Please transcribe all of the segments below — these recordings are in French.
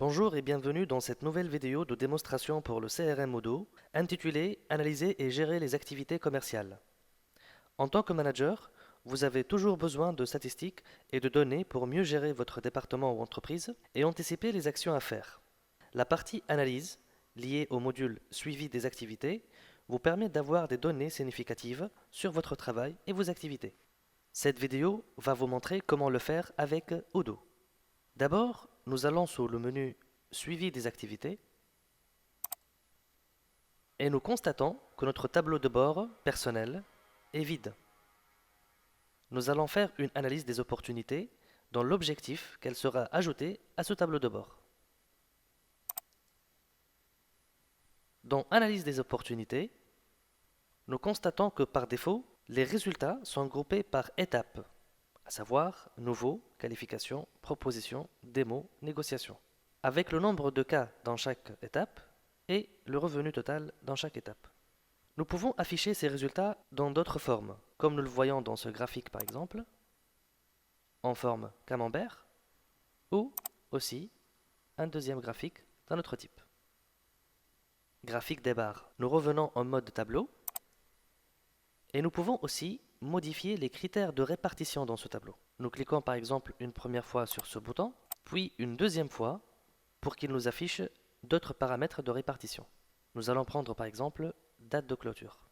Bonjour et bienvenue dans cette nouvelle vidéo de démonstration pour le CRM Odoo intitulée Analyser et gérer les activités commerciales. En tant que manager, vous avez toujours besoin de statistiques et de données pour mieux gérer votre département ou entreprise et anticiper les actions à faire. La partie analyse, liée au module suivi des activités, vous permet d'avoir des données significatives sur votre travail et vos activités. Cette vidéo va vous montrer comment le faire avec Odoo. D'abord, nous allons sur le menu Suivi des activités et nous constatons que notre tableau de bord personnel est vide. Nous allons faire une analyse des opportunités dans l'objectif qu'elle sera ajoutée à ce tableau de bord. Dans Analyse des opportunités, nous constatons que par défaut, les résultats sont groupés par étapes, à savoir nouveau, qualification, proposition, démo, négociation, avec le nombre de cas dans chaque étape et le revenu total dans chaque étape. Nous pouvons afficher ces résultats dans d'autres formes, comme nous le voyons dans ce graphique par exemple, en forme camembert, ou aussi un deuxième graphique d'un autre type. Graphique des barres. Nous revenons en mode tableau et nous pouvons aussi modifier les critères de répartition dans ce tableau. Nous cliquons par exemple une première fois sur ce bouton, puis une deuxième fois pour qu'il nous affiche d'autres paramètres de répartition. Nous allons prendre par exemple date de clôture.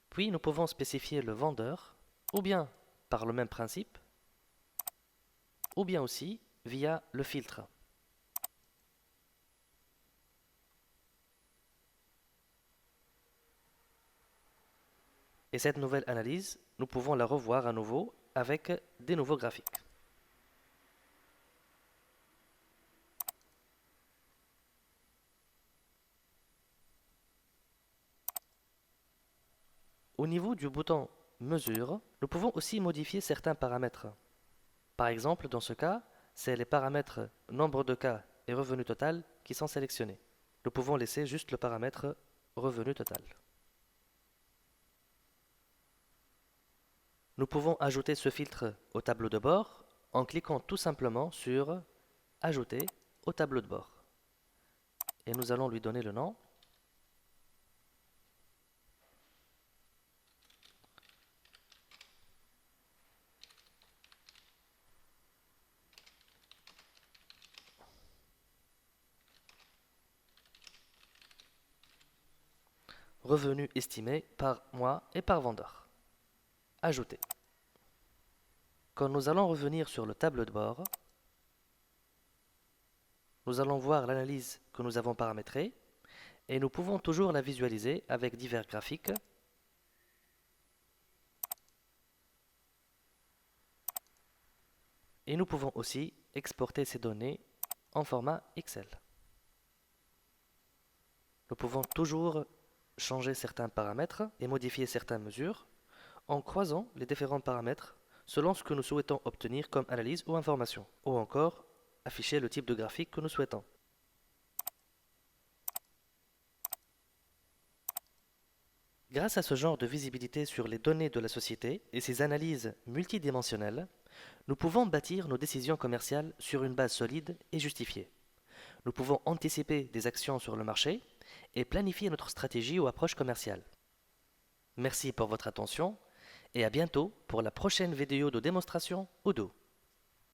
Puis nous pouvons spécifier le vendeur, ou bien par le même principe, ou bien aussi via le filtre. Et cette nouvelle analyse, nous pouvons la revoir à nouveau avec des nouveaux graphiques. Au niveau du bouton Mesure, nous pouvons aussi modifier certains paramètres. Par exemple, dans ce cas, c'est les paramètres nombre de cas et revenu total qui sont sélectionnés. Nous pouvons laisser juste le paramètre revenu total. Nous pouvons ajouter ce filtre au tableau de bord en cliquant tout simplement sur Ajouter au tableau de bord. Et nous allons lui donner le nom. Revenu estimé par mois et par vendeur. Ajouter. Quand nous allons revenir sur le tableau de bord, nous allons voir l'analyse que nous avons paramétrée et nous pouvons toujours la visualiser avec divers graphiques. Et nous pouvons aussi exporter ces données en format Excel. Nous pouvons toujours changer certains paramètres et modifier certaines mesures en croisant les différents paramètres selon ce que nous souhaitons obtenir comme analyse ou information, ou encore afficher le type de graphique que nous souhaitons. Grâce à ce genre de visibilité sur les données de la société et ses analyses multidimensionnelles, nous pouvons bâtir nos décisions commerciales sur une base solide et justifiée. Nous pouvons anticiper des actions sur le marché et planifier notre stratégie ou approche commerciale. Merci pour votre attention et à bientôt pour la prochaine vidéo de démonstration Odoo.